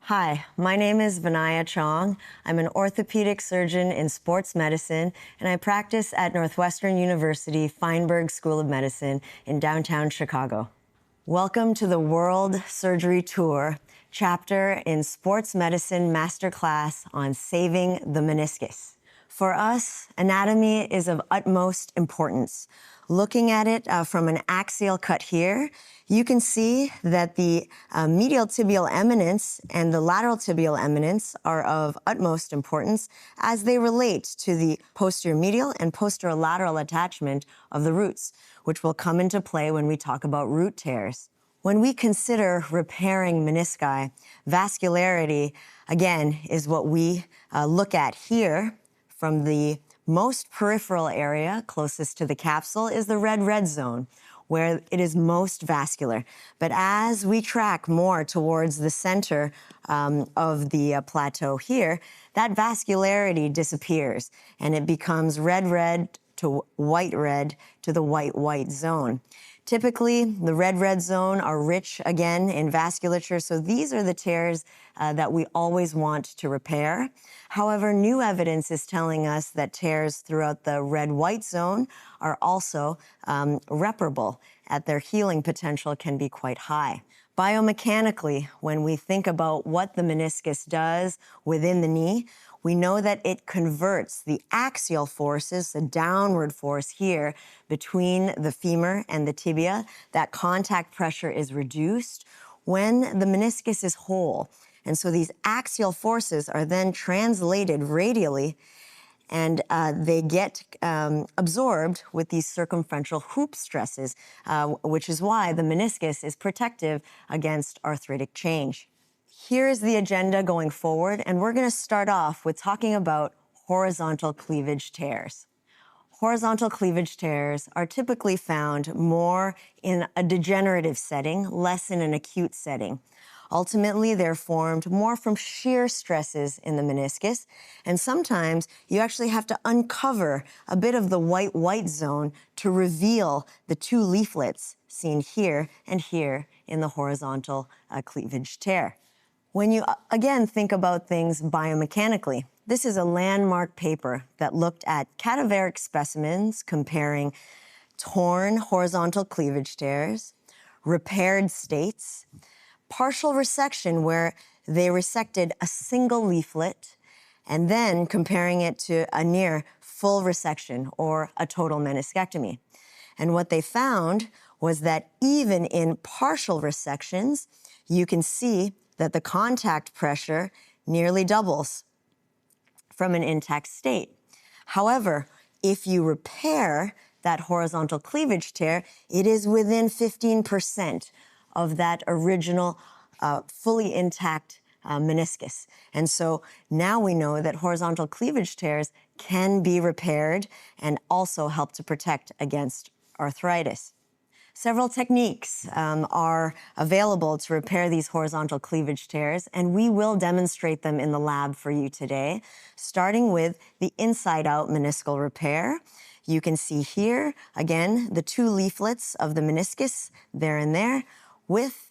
Hi, my name is Vehniah Tjong. I'm an orthopedic surgeon in sports medicine, and I practice at Northwestern University Feinberg School of Medicine in downtown Chicago. Welcome to the World Surgery Tour chapter in Sports Medicine Masterclass on saving the meniscus. For us, anatomy is of utmost importance. Looking at it from an axial cut here, you can see that the medial tibial eminence and the lateral tibial eminence are of utmost importance as they relate to the posterior medial and posterior lateral attachment of the roots, which will come into play when we talk about root tears. When we consider repairing menisci, vascularity, again, is what we look at here. From the most peripheral area closest to the capsule is the red zone, where it is most vascular. But as we track more towards the center of the plateau here, that vascularity disappears and it becomes red to white to the white zone. Typically, the red zone are rich, again, in vasculature, so these are the tears that we always want to repair. However, new evidence is telling us that tears throughout the red-white zone are also reparable, at their healing potential can be quite high. Biomechanically, when we think about what the meniscus does within the knee, we know that it converts the axial forces, the downward force here between the femur and the tibia. That contact pressure is reduced when the meniscus is whole. And so these axial forces are then translated radially and they get absorbed with these circumferential hoop stresses, which is why the meniscus is protective against arthritic change. Here is the agenda going forward, and we're going to start off with talking about horizontal cleavage tears. Horizontal cleavage tears are typically found more in a degenerative setting, less in an acute setting. Ultimately, they're formed more from shear stresses in the meniscus, and sometimes you actually have to uncover a bit of the white zone to reveal the two leaflets seen here and here in the horizontal cleavage tear. When you, again, think about things biomechanically, this is a landmark paper that looked at cadaveric specimens comparing torn horizontal cleavage tears, repaired states, partial resection where they resected a single leaflet, and then comparing it to a near full resection or a total meniscectomy. And what they found was that even in partial resections, you can see that the contact pressure nearly doubles from an intact state. However, if you repair that horizontal cleavage tear, it is within 15% of that original fully intact meniscus. And so now we know that horizontal cleavage tears can be repaired and also help to protect against arthritis. Several techniques are available to repair these horizontal cleavage tears, and we will demonstrate them in the lab for you today, starting with the inside-out meniscal repair. You can see here, again, the two leaflets of the meniscus there and there, with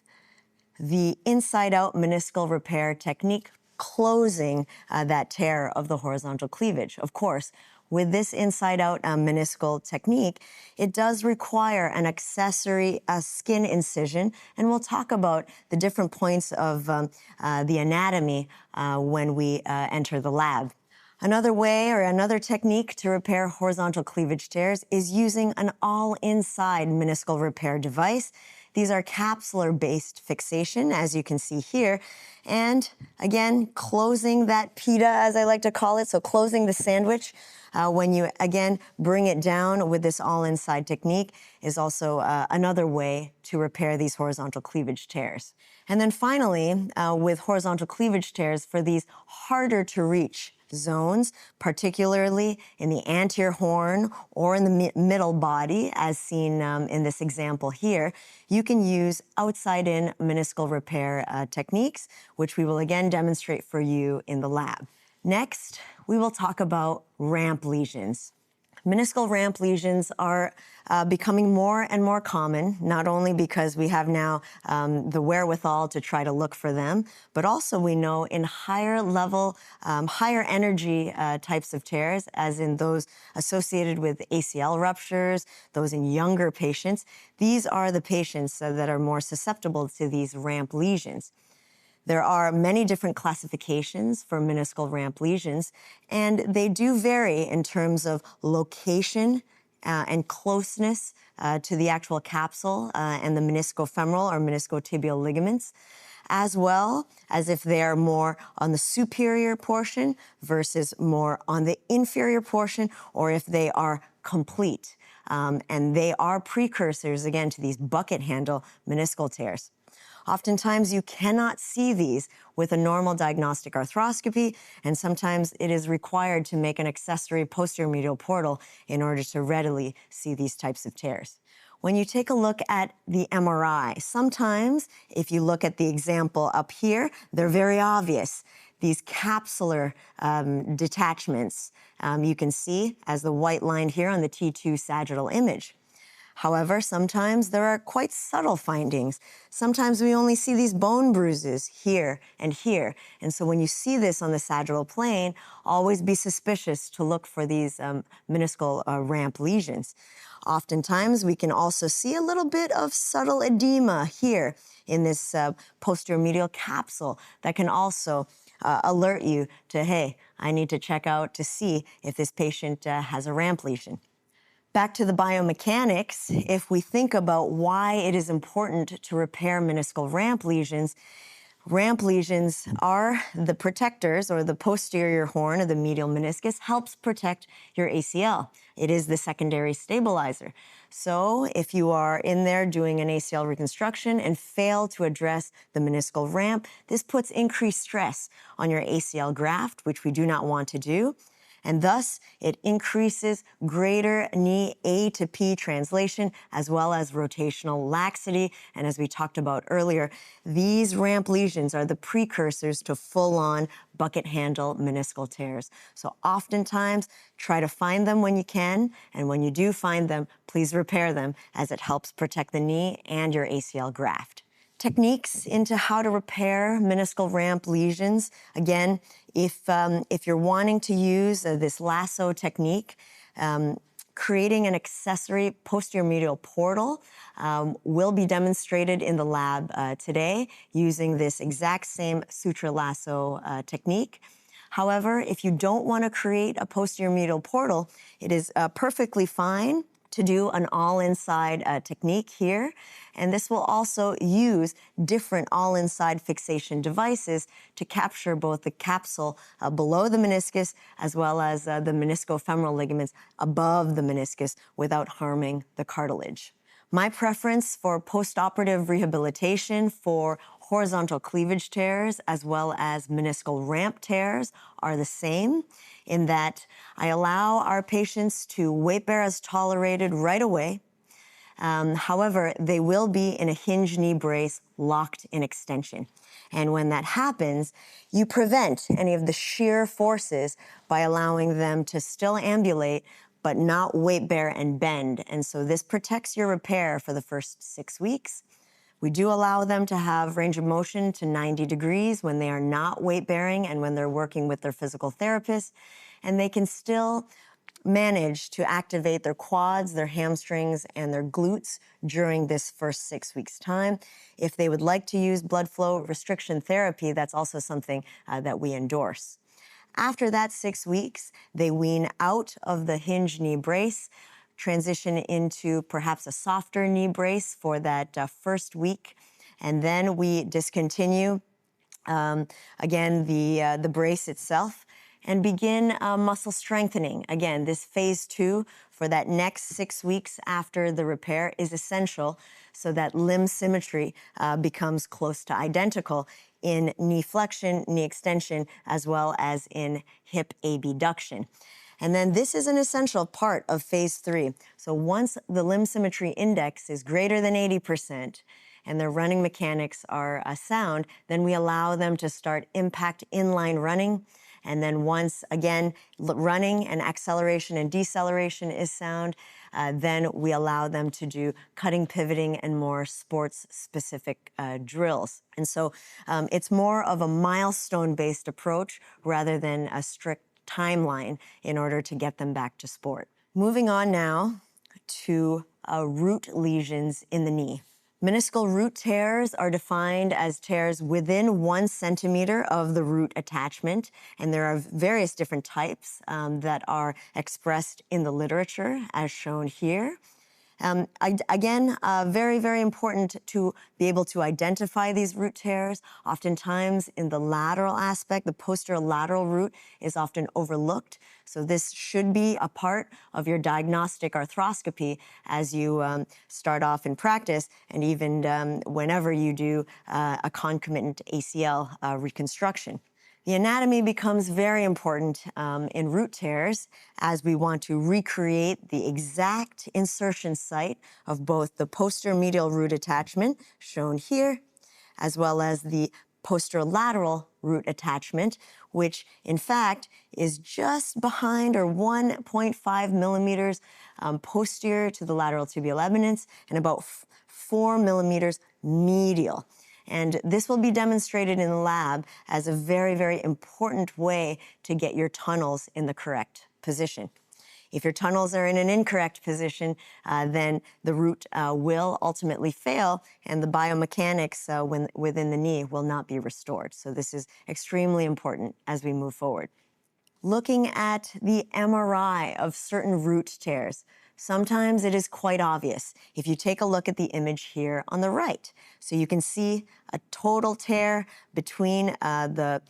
the inside-out meniscal repair technique closing that tear of the horizontal cleavage. Of course, with this inside-out meniscal technique, it does require an accessory skin incision, and we'll talk about the different points of the anatomy when we enter the lab. Another way or another technique to repair horizontal cleavage tears is using an all-inside meniscal repair device. These are capsular-based fixation, as you can see here. And again, closing that pita, as I like to call it, so closing the sandwich when you, again, bring it down with this all-inside technique is also another way to repair these horizontal cleavage tears. And then finally, with horizontal cleavage tears, for these harder to reach zones, particularly in the anterior horn or in the middle body, as seen in this example here, you can use outside-in meniscal repair techniques, which we will again demonstrate for you in the lab. Next, we will talk about ramp lesions. Meniscal ramp lesions are becoming more and more common, not only because we have now the wherewithal to try to look for them, but also we know in higher level, higher energy types of tears, as in those associated with ACL ruptures, those in younger patients. These are the patients that are more susceptible to these ramp lesions. There are many different classifications for meniscal ramp lesions, and they do vary in terms of location and closeness to the actual capsule and the meniscofemoral or meniscotibial ligaments, as well as if they are more on the superior portion versus more on the inferior portion, or if they are complete. And they are precursors, again, to these bucket handle meniscal tears. Oftentimes, you cannot see these with a normal diagnostic arthroscopy, and sometimes it is required to make an accessory posterior medial portal in order to readily see these types of tears. When you take a look at the MRI, sometimes, if you look at the example up here, they're very obvious. These capsular detachments you can see as the white line here on the T2 sagittal image. However, sometimes there are quite subtle findings. Sometimes we only see these bone bruises here and here. And so when you see this on the sagittal plane, always be suspicious to look for these meniscal ramp lesions. Oftentimes, we can also see a little bit of subtle edema here in this posterior medial capsule that can also alert you to, hey, I need to check out to see if this patient has a ramp lesion. Back to the biomechanics, if we think about why it is important to repair meniscal ramp lesions are the protectors, or the posterior horn of the medial meniscus helps protect your ACL. It is the secondary stabilizer. So if you are in there doing an ACL reconstruction and fail to address the meniscal ramp, this puts increased stress on your ACL graft, which we do not want to do. And thus, it increases greater knee A to P translation, as well as rotational laxity. And as we talked about earlier, these ramp lesions are the precursors to full-on bucket handle meniscal tears. So oftentimes, try to find them when you can, and when you do find them, please repair them, as it helps protect the knee and your ACL graft. Techniques into how to repair meniscal ramp lesions. Again, if you're wanting to use this lasso technique, creating an accessory posterior medial portal will be demonstrated in the lab today using this exact same suture lasso technique. However, if you don't want to create a posterior medial portal, it is perfectly fine to do an all-inside technique here. And this will also use different all-inside fixation devices to capture both the capsule below the meniscus as well as the meniscofemoral ligaments above the meniscus without harming the cartilage. My preference for postoperative rehabilitation for horizontal cleavage tears as well as meniscal ramp tears are the same, in that I allow our patients to weight bear as tolerated right away. However, they will be in a hinge knee brace locked in extension. And when that happens, you prevent any of the shear forces by allowing them to still ambulate but not weight bear and bend. And so this protects your repair for the first 6 weeks. We do allow them to have range of motion to 90 degrees when they are not weight bearing and when they're working with their physical therapist, and they can still manage to activate their quads, their hamstrings, and their glutes during this first 6 weeks' time. If they would like to use blood flow restriction therapy, that's also something that we endorse. After that 6 weeks, they wean out of the hinge knee brace, transition into perhaps a softer knee brace for that first week, and then we discontinue, again, the brace itself, and begin muscle strengthening. Again, this phase 2 for that next 6 weeks after the repair is essential so that limb symmetry becomes close to identical in knee flexion, knee extension, as well as in hip abduction. And then this is an essential part of phase 3. So once the limb symmetry index is greater than 80% and their running mechanics are sound, then we allow them to start impact inline running. And then once, again, running and acceleration and deceleration is sound, then we allow them to do cutting, pivoting, and more sports-specific drills. And so it's more of a milestone-based approach rather than a strict timeline in order to get them back to sport. Moving on now to root lesions in the knee. Meniscal root tears are defined as tears within 1 centimeter of the root attachment, and there are various different types that are expressed in the literature, as shown here. Again, very, very important to be able to identify these root tears. Oftentimes in the lateral aspect, the posterolateral root is often overlooked. So this should be a part of your diagnostic arthroscopy as you start off in practice, and even whenever you do a concomitant ACL reconstruction. The anatomy becomes very important in root tears as we want to recreate the exact insertion site of both the posteromedial root attachment, shown here, as well as the posterolateral root attachment, which in fact is just behind or 1.5 millimeters posterior to the lateral tibial eminence and about 4 millimeters medial. And this will be demonstrated in the lab as a very, very important way to get your tunnels in the correct position. If your tunnels are in an incorrect position, then the root will ultimately fail and the biomechanics within the knee will not be restored. So this is extremely important as we move forward. Looking at the MRI of certain root tears, sometimes it is quite obvious if you take a look at the image here on the right. So you can see a total tear between the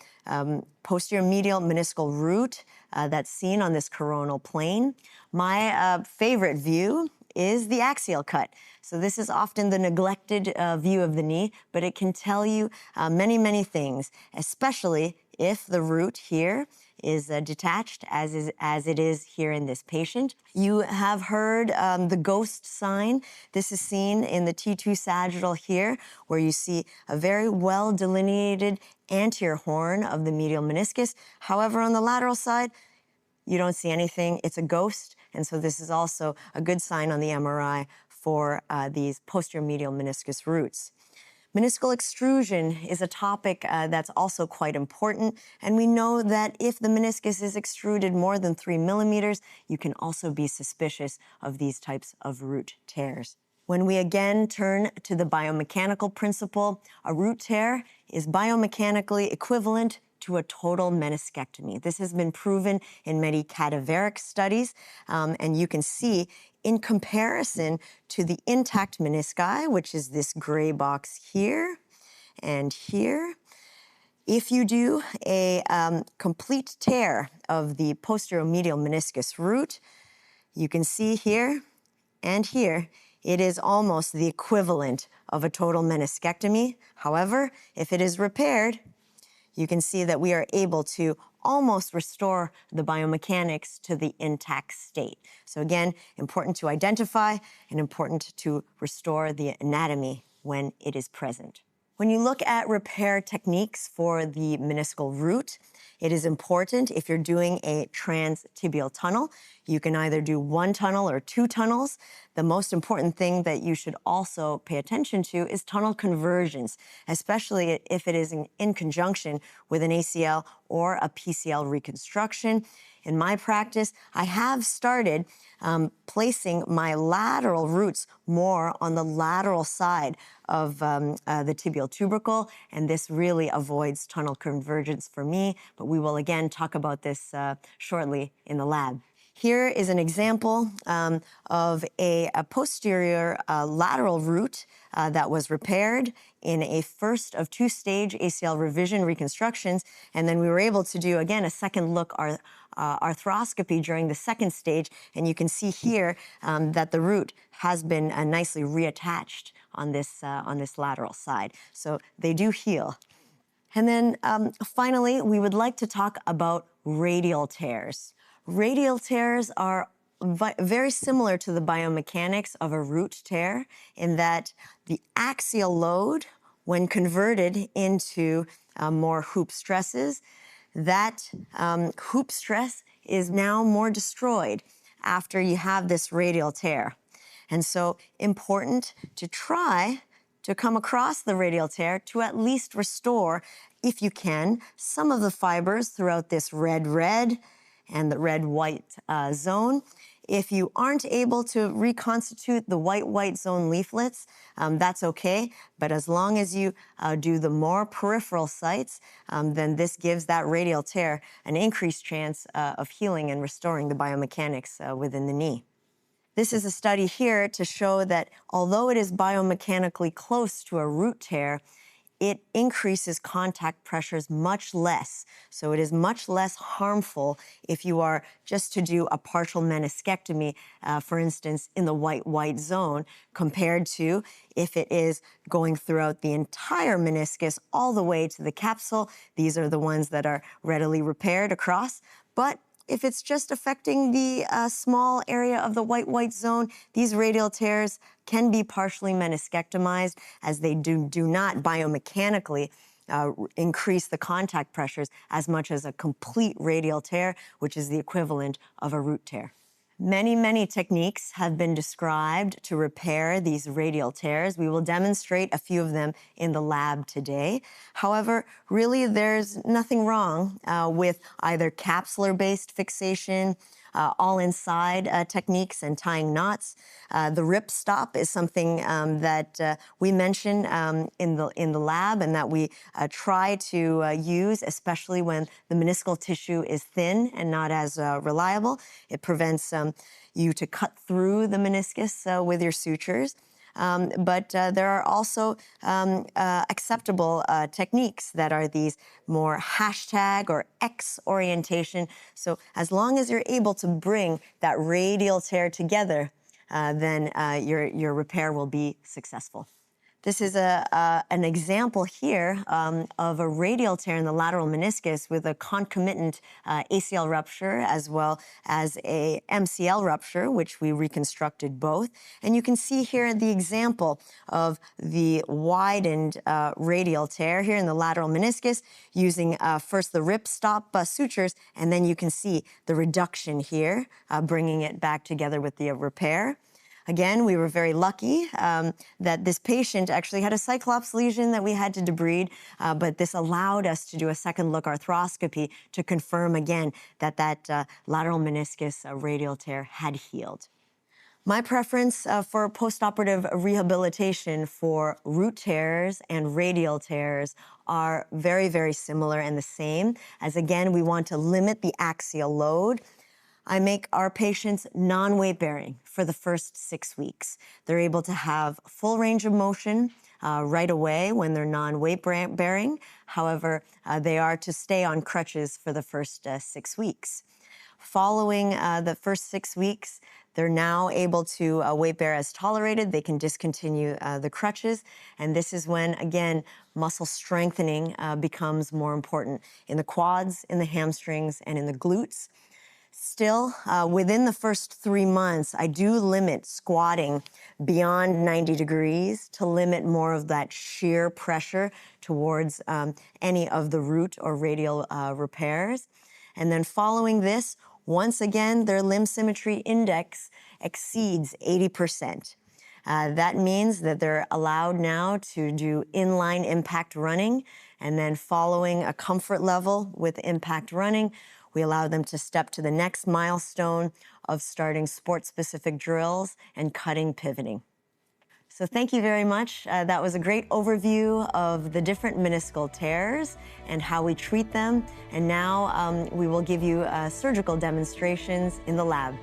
posterior medial meniscal root that's seen on this coronal plane. My favorite view is the axial cut. So this is often the neglected view of the knee, but it can tell you many, many things, especially if the root here is detached as it is here in this patient. You have heard the ghost sign. This is seen in the T2 sagittal here, where you see a very well delineated anterior horn of the medial meniscus. However, on the lateral side, you don't see anything. It's a ghost, and so this is also a good sign on the MRI for these posterior medial meniscus roots. Meniscal extrusion is a topic that's also quite important, and we know that if the meniscus is extruded more than 3 millimeters, you can also be suspicious of these types of root tears. When we again turn to the biomechanical principle, a root tear is biomechanically equivalent to a total meniscectomy. This has been proven in many cadaveric studies, and you can see in comparison to the intact menisci, which is this gray box here and here, if you do a complete tear of the posteromedial meniscus root, you can see here and here, it is almost the equivalent of a total meniscectomy. However, if it is repaired, you can see that we are able to almost restore the biomechanics to the intact state. So again, important to identify and important to restore the anatomy when it is present. When you look at repair techniques for the meniscal root, it is important if you're doing a transtibial tunnel, you can either do 1 tunnel or 2 tunnels. The most important thing that you should also pay attention to is tunnel conversions, especially if it is in conjunction with an ACL or a PCL reconstruction. In my practice, I have started placing my lateral roots more on the lateral side of the tibial tubercle, and this really avoids tunnel convergence for me, but we will again talk about this shortly in the lab. Here is an example of a posterior lateral root that was repaired in a first of 2-stage ACL revision reconstructions, and then we were able to do, again, a second look arthroscopy during the second stage, and you can see here that the root has been nicely reattached on this lateral side. So they do heal. And then finally, we would like to talk about radial tears. Radial tears are very similar to the biomechanics of a root tear in that the axial load, when converted into more hoop stresses, that hoop stress is now more destroyed after you have this radial tear. And so important to try to come across the radial tear to at least restore, if you can, some of the fibers throughout this red-red and the red-white zone. If you aren't able to reconstitute the white-white zone leaflets, that's okay. But as long as you do the more peripheral sites, then this gives that radial tear an increased chance of healing and restoring the biomechanics within the knee. This is a study here to show that although it is biomechanically close to a root tear, it increases contact pressures much less. So it is much less harmful if you are just to do a partial meniscectomy, for instance, in the white zone, compared to if it is going throughout the entire meniscus all the way to the capsule. These are the ones that are readily repaired across. But if it's just affecting the small area of the white zone, these radial tears can be partially meniscectomized, as they do not biomechanically increase the contact pressures as much as a complete radial tear, which is the equivalent of a root tear. Many techniques have been described to repair these radial tears. We will demonstrate a few of them in the lab today. However, really there's nothing wrong with either capsular-based fixation, all inside techniques and tying knots. The rip stop is something that we mention in the lab and that we try to use, especially when the meniscal tissue is thin and not as reliable. It prevents you to cut through the meniscus with your sutures. But there are also acceptable techniques that are these more hashtag or X orientation. So as long as you're able to bring that radial tear together, then your repair will be successful. This is an example here of a radial tear in the lateral meniscus with a concomitant ACL rupture as well as a MCL rupture, which we reconstructed both. And you can see here the example of the widened radial tear here in the lateral meniscus using first the rip stop sutures, and then you can see the reduction here, bringing it back together with the repair. Again, we were very lucky that this patient actually had a cyclops lesion that we had to debride, but this allowed us to do a second look arthroscopy to confirm again that lateral meniscus radial tear had healed. My preference for postoperative rehabilitation for root tears and radial tears are very similar and the same, as again, we want to limit the axial load. I make our patients non-weight bearing for the first 6 weeks. They're able to have full range of motion right away when they're non-weight bearing. However, they are to stay on crutches for the first 6 weeks. Following the first 6 weeks, they're now able to weight bear as tolerated. They can discontinue the crutches. And this is when, again, muscle strengthening becomes more important in the quads, in the hamstrings, and in the glutes. Still, within the first 3 months, I do limit squatting beyond 90 degrees to limit more of that shear pressure towards any of the root or radial repairs. And then following this, once again, their limb symmetry index exceeds 80%. That means that they're allowed now to do inline impact running, and then following a comfort level with impact running, we allow them to step to the next milestone of starting sport-specific drills and cutting pivoting. So thank you very much. That was a great overview of the different meniscal tears and how we treat them. And now we will give you surgical demonstrations in the lab.